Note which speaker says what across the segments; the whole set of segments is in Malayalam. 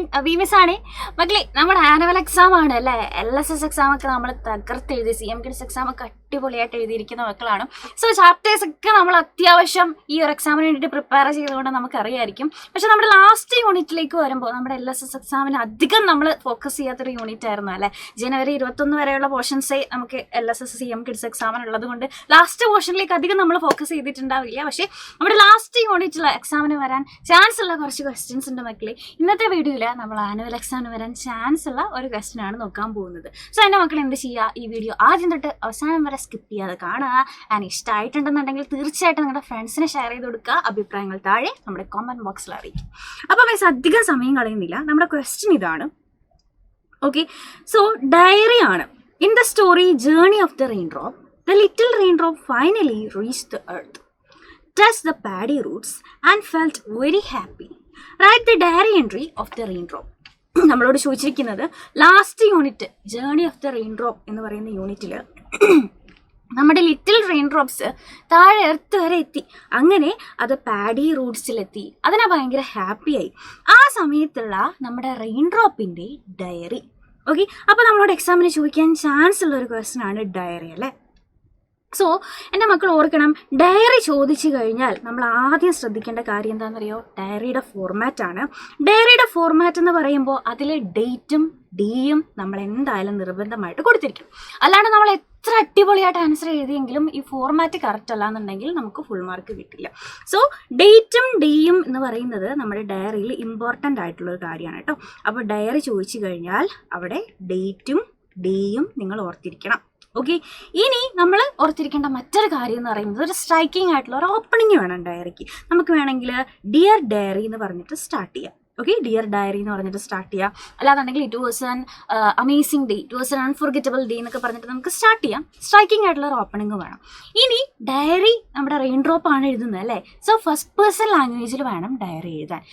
Speaker 1: മോർണിംഗ് ബീമിസാണ് മക്കളെ. നമ്മുടെ ആനുവൽ എക്സാം ആണ് അല്ലേ, LSS എക്സാം ഒക്കെ നമ്മൾ തകർത്ത് എഴുതി, CM കിഡ്സ് എക്സാം ഒക്കെ അടിപൊളിയായിട്ട് എഴുതിയിരിക്കുന്ന മക്കളാണ്. സോ ചാപ്റ്റേഴ്സ് ഒക്കെ നമ്മൾ അത്യാവശ്യം ഈ ഒരു എക്സാമിന് വേണ്ടിയിട്ട് പ്രിപ്പയർ ചെയ്തുകൊണ്ട് നമുക്കറിയായിരിക്കും. പക്ഷെ നമ്മുടെ ലാസ്റ്റ് യൂണിറ്റിലേക്ക് വരുമ്പോൾ നമ്മുടെ LSS എക്സാമിന് അധികം നമ്മൾ ഫോക്കസ് ചെയ്യാത്തൊരു യൂണിറ്റ് ആയിരുന്നു അല്ലേ. ജനുവരി 21 വരെയുള്ള പോർഷൻസേ നമുക്ക് LSS CM കിഡ്സ് എക്സാമിനുള്ളത് കൊണ്ട് ലാസ്റ്റ് പോർഷനിലേക്ക് അധികം നമ്മൾ ഫോക്കസ് ചെയ്തിട്ടുണ്ടാവില്ല. പക്ഷേ നമ്മുടെ ലാസ്റ്റ് യൂണിറ്റിൽ എക്സാമിന് വരാൻ ചാൻസ് ഉള്ള കുറച്ച് ക്വസ്റ്റ്യൻസ് ഉണ്ട് മക്കളെ. ഇന്നത്തെ വീഡിയോയിൽ നമ്മൾ ആനുവൽ എക്സാമിന് വരാൻ ചാൻസ് ഉള്ള ഒരു ക്വസ്റ്റ്യൻ ആണ് നോക്കാൻ പോകുന്നത്. സോ എൻ്റെ മക്കൾ എന്ത് ചെയ്യുക, ഈ വീഡിയോ ആദ്യം തൊട്ട് അവസാനം വരെ സ്കിപ്പ് ചെയ്യാതെ കാണുക. ആൻഡ് ഇഷ്ടമായിട്ടുണ്ടെന്നുണ്ടെങ്കിൽ തീർച്ചയായിട്ടും നിങ്ങളുടെ ഫ്രണ്ട്സിനെ ഷെയർ ചെയ്ത് കൊടുക്കുക. അഭിപ്രായങ്ങൾ താഴെ നമ്മുടെ കമൻറ്റ് ബോക്സിൽ അറിയിക്കും. അപ്പോൾ മീൻസ് അധികം സമയം കളയുന്നില്ല, നമ്മുടെ ക്വസ്റ്റ്യൻ ഇതാണ്. ഓക്കെ, സോ ഡയറി ആണ്. In the story journey of the rain drop, the little raindrop finally reached the earth, touched the paddy roots and felt very happy. Write the diary entry of the raindrop. നമ്മളോട് ചോദിച്ചിരിക്കുന്നത് last unit journey of the rain drop എന്ന് പറയുന്ന യൂണിറ്റിൽ നമ്മുടെ ലിറ്റിൽ റെയിൻ ഡ്രോപ്സ് താഴെ എർത്ത് വരെ എത്തി. അങ്ങനെ അത് പാഡി റൂട്ട്സിലെത്തി. അതിനെ ഭയങ്കര ഹാപ്പിയായി. ആ സമയത്തുള്ള നമ്മുടെ റെയിൻ ഡ്രോപ്പിൻ്റെ ഡയറി. ഓക്കെ, അപ്പോൾ നമ്മളോട് എക്സാമിന് ചോദിക്കാൻ ചാൻസ് ഉള്ള ഒരു ക്വസ്റ്റ്യൻ ആണ് ഡയറി അല്ലേ. സോ എൻ്റെ മക്കൾ ഓർക്കണം, ഡയറി ചോദിച്ചു കഴിഞ്ഞാൽ നമ്മൾ ആദ്യം ശ്രദ്ധിക്കേണ്ട കാര്യം എന്താണെന്നറിയോ, ഡയറിയുടെ ഫോർമാറ്റാണ്. ഡയറിയുടെ ഫോർമാറ്റ് എന്ന് പറയുമ്പോൾ അതിൽ ഡേറ്റും ഡിയും നമ്മൾ എന്തായാലും നിർബന്ധമായിട്ട് കൊടുത്തിരിക്കും. അല്ലാണ്ട് നമ്മൾ എത്ര അടിപൊളിയായിട്ട് ആൻസർ എഴുതിയെങ്കിലും ഈ ഫോർമാറ്റ് കറക്റ്റ് അല്ല എന്നുണ്ടെങ്കിൽ നമുക്ക് ഫുൾ മാർക്ക് കിട്ടില്ല. സോ ഡേറ്റും ഡിയും എന്ന് പറയുന്നത് നമ്മുടെ ഡയറിയിൽ ഇമ്പോർട്ടൻ്റ് ആയിട്ടുള്ളൊരു കാര്യമാണ് കേട്ടോ. അപ്പോൾ ഡയറി ചോദിച്ചു കഴിഞ്ഞാൽ അവിടെ ഡേറ്റും ഡിയും നിങ്ങൾ ഓർത്തിരിക്കണം. ഓക്കെ, ഇനി നമ്മൾ ഓർത്തിരിക്കേണ്ട മറ്റൊരു കാര്യം എന്ന് പറയുന്നത് ഒരു സ്ട്രൈക്കിംഗ് ആയിട്ടുള്ള ഒരു ഓപ്പണിംഗ് വേണം ഡയറിക്ക്. നമുക്ക് വേണമെങ്കിൽ ഡിയർ ഡയറി എന്ന് പറഞ്ഞിട്ട് സ്റ്റാർട്ട് ചെയ്യാം. ഓക്കെ, ഡിയർ ഡയറി എന്ന് പറഞ്ഞിട്ട് സ്റ്റാർട്ട് ചെയ്യാം. അല്ലാന്നുണ്ടെങ്കിൽ it was an amazing day, it was an unforgettable day എന്നൊക്കെ പറഞ്ഞിട്ട് നമുക്ക് സ്റ്റാർട്ട് ചെയ്യാം. സ്ട്രൈക്കിംഗ് ആയിട്ടുള്ള ഒരു ഓപ്പണിംഗ് വേണം. ഇനി ഡയറി നമ്മുടെ റെയിൻ ഡ്രോപ്പ് ആണ് എഴുതുന്നത് അല്ലേ. സോ ഫസ്റ്റ് പേഴ്സൺ ലാംഗ്വേജിൽ വേണം ഡയറി എഴുതാൻ.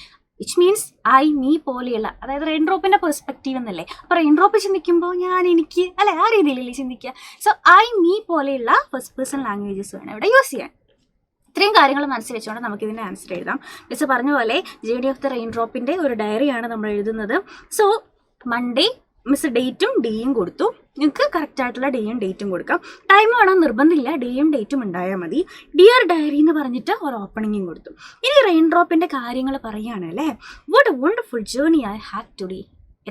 Speaker 1: വിച്ച് മീൻസ് ഐ മീ പോലെയുള്ള, അതായത് റെയിൻ ഡ്രോപ്പിൻ്റെ പെർസ്പെക്റ്റീവ് എന്നല്ലേ. അപ്പോൾ റെയിൻ ഡ്രോപ്പ് ചിന്തിക്കുമ്പോൾ ഞാൻ എനിക്ക് അല്ലെ ആ രീതിയിലല്ലേ ചിന്തിക്കുക. സോ ഐ മീ പോലെയുള്ള ഫസ്റ്റ് പേഴ്സൺ ലാംഗ്വേജസ് വേണം ഇവിടെ യൂസ് ചെയ്യാൻ. ഇത്രയും കാര്യങ്ങൾ മനസ്സിൽ വെച്ചുകൊണ്ട് നമുക്കിതിൻ്റെ ആൻസർ എഴുതാം. മിസ് പറഞ്ഞ പോലെ ജേർണി ഓഫ് ദ റെയിൻ ഡ്രോപ്പിൻ്റെ ഒരു ഡയറിയാണ് നമ്മൾ എഴുതുന്നത്. സോ മൺഡേ മിസ് ഡേറ്റും ഡിയും കൊടുത്തു. നിങ്ങൾക്ക് കറക്റ്റായിട്ടുള്ള ഡേയും ഡേറ്റും കൊടുക്കാം. ടൈം വേണം നിർബന്ധമില്ല, ഡേയും ഡേറ്റും ഉണ്ടായാൽ മതി. ഡിയർ ഡയറി എന്ന് പറഞ്ഞിട്ട് ഒരു ഓപ്പണിങ്ങും കൊടുത്തു. ഇനി റെയിൻ ഡ്രോപ്പിൻ്റെ കാര്യങ്ങൾ പറയുകയാണ് അല്ലേ. What A wonderful journey I had today.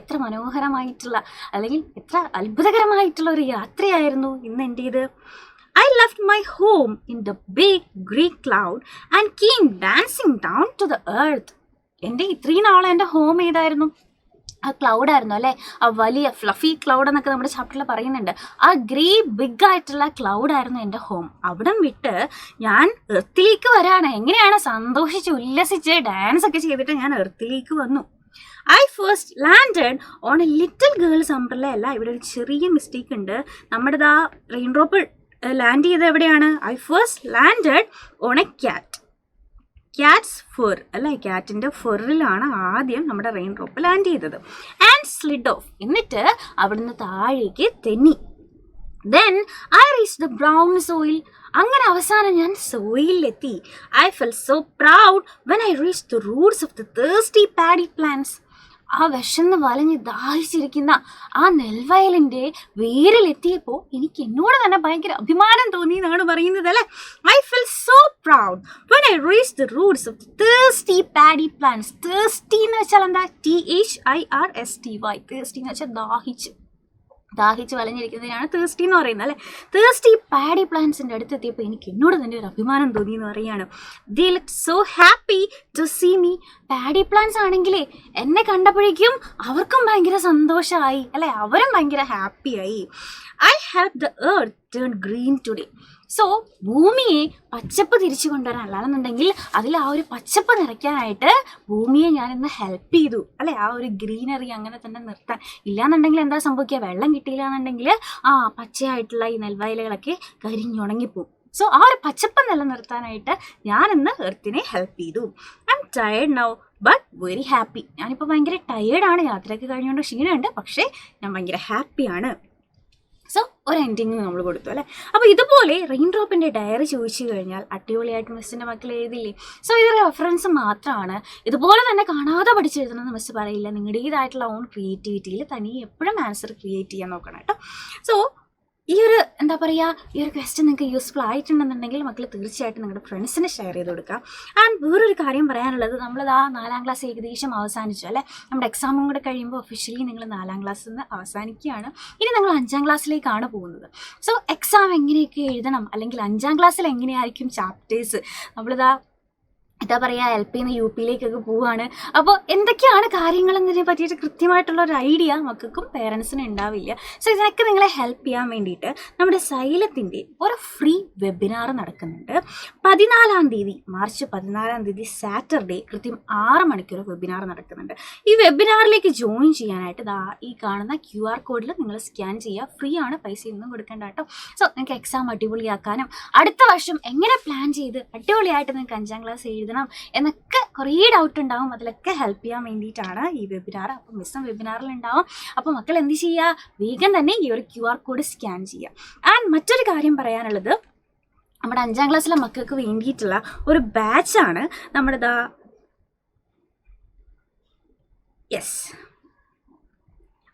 Speaker 1: എത്ര മനോഹരമായിട്ടുള്ള അല്ലെങ്കിൽ എത്ര അത്ഭുതകരമായിട്ടുള്ള ഒരു യാത്രയായിരുന്നു ഇന്ന് എൻ്റേത്. I left my home in the big Greek cloud and came dancing down to the earth. എൻ്റെ ഇത്രയും നാളെ എൻ്റെ ഹോം ഏതായിരുന്നു? ആ ക്ലൗഡായിരുന്നു അല്ലേ. ആ വലിയ ഫ്ലഫി ക്ലൗഡ് എന്നൊക്കെ നമ്മുടെ ചാപ്റ്ററിൽ പറയുന്നുണ്ട്. ആ ഗ്രേ ബിഗ് ആയിട്ടുള്ള ക്ലൗഡായിരുന്നു എൻ്റെ ഹോം. അവിടം വിട്ട് ഞാൻ എർത്തിലേക്ക് വരാണ്. എങ്ങനെയാണ് സന്തോഷിച്ച് ഉല്ലസിച്ച് ഡാൻസ് ഒക്കെ ചെയ്തിട്ട് ഞാൻ എർത്തിലേക്ക് വന്നു. I first landed on A little girls umbrella. അല്ല, ഇവിടെ ഒരു ചെറിയ മിസ്റ്റേക്ക് ഉണ്ട്. നമ്മുടെ ആ റെയിൻ ഡ്രോപ്പ് ലാൻഡ് ചെയ്ത് എവിടെയാണ്? I first landed on a cat's fur അല്ലേ. ക്യാറ്റിൻ്റെ ഫെറിലാണ് ആദ്യം നമ്മുടെ റെയിൻ ഡ്രോപ്പ് ലാൻഡ് ചെയ്തത്. ആൻഡ് സ്ലിഡ് ഓഫ്, എന്നിട്ട് അവിടുന്ന് താഴേക്ക് തെന്നി. Then I reach the brown soil. അങ്ങനെ അവസാനം ഞാൻ സോയിലെത്തി. I felt so proud when I reach the roots of the thirsty paddy plants. ആ വിശന്ന് വലഞ്ഞ് ദാഹിച്ചിരിക്കുന്ന ആ നെൽവയലിൻ്റെ വേരിലെത്തിയപ്പോൾ എനിക്ക് എന്നോട് തന്നെ ഭയങ്കര അഭിമാനം തോന്നി എന്നാണ് പറയുന്നത് അല്ലേ. I feel so proud when I reach the roots of the thirsty paddy plants. Thirsty എന്ന് വെച്ചാൽ എന്താ? THIRSTY. തേഴ്സ്റ്റി എന്ന് വെച്ചാൽ ദാഹിച്ച് വലഞ്ഞിരിക്കുന്നതിനാണ് തേഴ്സ്റ്റി എന്ന് പറയുന്നത് അല്ലേ. തേഴ്സ്റ്റി പാഡി പ്ലാന്റ്സിൻ്റെ അടുത്തെത്തിയപ്പോൾ എനിക്ക് എന്നോട് തന്നെ ഒരു അഭിമാനം തോന്നി എന്ന് പറയുകയാണ്. They look so happy to see me. Paddy plants ആണെങ്കിലേ എന്നെ കണ്ടപ്പോഴേക്കും അവർക്കും ഭയങ്കര സന്തോഷമായി അല്ലേ, അവരും ഭയങ്കര ഹാപ്പിയായി. I help the earth turn green today. So ഭൂമിയെ പച്ചപ്പ് തിരിച്ചു കൊണ്ടുവരാൻ, അല്ലാന്നുണ്ടെങ്കിൽ അതിൽ ആ ഒരു പച്ചപ്പ് നിറയ്ക്കാനായിട്ട് ഭൂമിയെ ഞാൻ ഇന്ന് ഹെൽപ്പ് ചെയ്തു അല്ലേ. ആ ഒരു ഗ്രീനറി അങ്ങനെ തന്നെ നിർത്താൻ. ഇല്ലാന്നുണ്ടെങ്കിൽ എന്താ സംഭവിക്കുക? വെള്ളം കിട്ടിയില്ല എന്നുണ്ടെങ്കിൽ പച്ചയായിട്ടുള്ള ഈ നെൽവയലുകളൊക്കെ കരിഞ്ഞുണങ്ങിപ്പോവും. സോ ആ ഒരു പച്ചപ്പ് നിലനിർത്താനായിട്ട് ഞാൻ ഇന്ന് എർത്തിനെ ഹെൽപ്പ് ചെയ്തു. I am tired now but very happy. ഞാനിപ്പോൾ ഭയങ്കര ടയേർഡാണ്, യാത്രയൊക്കെ കഴിഞ്ഞുകൊണ്ട് ക്ഷീണമുണ്ട്, പക്ഷേ ഞാൻ ഭയങ്കര ഹാപ്പിയാണ്. സോ ഒരു എൻഡിങ് നമ്മൾ കൊടുത്തു അല്ലേ. അപ്പോൾ ഇതുപോലെ റെയിൻ ഡ്രോപ്പിൻ്റെ ഡയറി ചോദിച്ചു കഴിഞ്ഞാൽ അടിപൊളിയായിട്ട് മിസ്സിൻ്റെ മക്കൾ എഴുതില്ലേ. സോ ഇത് റെഫറൻസ് മാത്രമാണ്. ഇതുപോലെ തന്നെ കാണാതെ പഠിച്ചെഴുതണമെന്ന് മിസ് പറയില്ല. നിങ്ങളുടേതായിട്ടുള്ള ഓൺ ക്രിയേറ്റിവിറ്റിയിൽ തനിയെ എപ്പോഴും ആൻസർ ക്രിയേറ്റ് ചെയ്യാൻ നോക്കണം കേട്ടോ. സോ ഈ ഒരു എന്താ പറയുക, ഈ ഒരു ക്വസ്റ്റ്യൻ നിങ്ങൾക്ക് യൂസ്ഫുൾ ആയിട്ടുണ്ടെന്നുണ്ടെങ്കിൽ മക്കൾ തീർച്ചയായിട്ടും നിങ്ങളുടെ ഫ്രണ്ട്സിന് ഷെയർ ചെയ്ത് കൊടുക്കുക. ആൻഡ് വേറൊരു കാര്യം പറയാനുള്ളത്, നമ്മളിതാ 4ാം ക്ലാസ് ഏകദേശം അവസാനിച്ചു അല്ലേ. നമ്മുടെ എക്സാമും കൂടെ കഴിയുമ്പോൾ ഒഫീഷ്യലി നിങ്ങൾ 4ാം ക്ലാസ്സിൽ നിന്ന് അവസാനിക്കുകയാണ്. ഇനി നിങ്ങൾ 5ാം ക്ലാസ്സിലേക്കാണ് പോകുന്നത്. സോ എക്സാം എങ്ങനെയൊക്കെ എഴുതണം, അല്ലെങ്കിൽ 5ാം ക്ലാസ്സിൽ എങ്ങനെയായിരിക്കും ചാപ്റ്റേഴ്സ്, നമ്മളിതാ എന്താ പറയുക LP ന്ന് UP യിലേക്കൊക്കെ പോവുകയാണ്. അപ്പോൾ എന്തൊക്കെയാണ് കാര്യങ്ങളെന്നതിനെ പറ്റിയിട്ട് കൃത്യമായിട്ടുള്ള ഒരു ഐഡിയ മക്കൾക്കും പേരൻസിനും ഉണ്ടാവില്ല. സോ ഇതിനൊക്കെ നിങ്ങളെ ഹെൽപ്പ് ചെയ്യാൻ വേണ്ടിയിട്ട് നമ്മുടെ സൈലത്തിൻ്റെ ഒരു ഫ്രീ വെബിനാർ നടക്കുന്നുണ്ട്. 14ാം തീയതി മാർച്ച് 14ാം തീയതി സാറ്റർഡേ കൃത്യം 6 മണിക്കൂർ വെബിനാർ നടക്കുന്നുണ്ട്. ഈ വെബിനാറിലേക്ക് ജോയിൻ ചെയ്യാനായിട്ട് ഈ കാണുന്ന QR കോഡിൽ നിങ്ങൾ സ്കാൻ ചെയ്യുക. ഫ്രീ ആണ്, പൈസ ഒന്നും കൊടുക്കേണ്ട കേട്ടോ. സോ നിങ്ങൾക്ക് എക്സാം അടിപൊളിയാക്കാനും അടുത്ത വർഷം എങ്ങനെ പ്ലാൻ ചെയ്ത് അടിപൊളിയായിട്ട് നിങ്ങൾക്ക് 5ാം ക്ലാസ് എഴുതണം എന്നൊക്കെ കുറേ ഡൗട്ട് ഉണ്ടാവും. അതിലൊക്കെ ഹെൽപ്പ് ചെയ്യാൻ വേണ്ടിയിട്ടാണ് ഈ വെബിനാർ. അപ്പോൾ മിസ്സും വെബിനാറിൽ ഉണ്ടാവും. അപ്പോൾ മക്കൾ എന്ത് ചെയ്യുക, വേഗം തന്നെ ഈ ഒരു QR കോഡ് സ്കാൻ ചെയ്യുക. ആൻഡ് മറ്റൊരു കാര്യം പറയാനുള്ളത്, നമ്മുടെ 5ാം ക്ലാസ്സിലെ മക്കൾക്ക് വേണ്ടിയിട്ടുള്ള ഒരു ബാച്ചാണ് നമ്മുടെ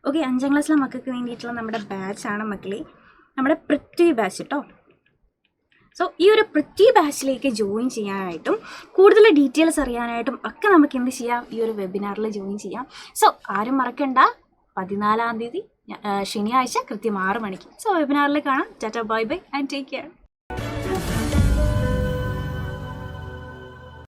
Speaker 1: ഓക്കെ 5ാം ക്ലാസ്സിലെ മക്കൾക്ക് വേണ്ടിയിട്ടുള്ള നമ്മുടെ ബാച്ചാണ് മക്കളെ, നമ്മുടെ പൃഥ്വി ബാച്ച് കേട്ടോ. സോ ഈ ഒരു പൃഥ്വി ബാച്ചിലേക്ക് ജോയിൻ ചെയ്യാനായിട്ടും കൂടുതൽ ഡീറ്റെയിൽസ് അറിയാനായിട്ടും ഒക്കെ നമുക്ക് എന്ത് ചെയ്യാം, ഈ ഒരു വെബിനാറിൽ ജോയിൻ ചെയ്യാം. സോ ആരും മറക്കണ്ട, 14ാം തീയതി ശനിയാഴ്ച കൃത്യം 6 മണിക്ക്. സോ വെബിനാറിൽ കാണാം. Tata, bye bye and take care.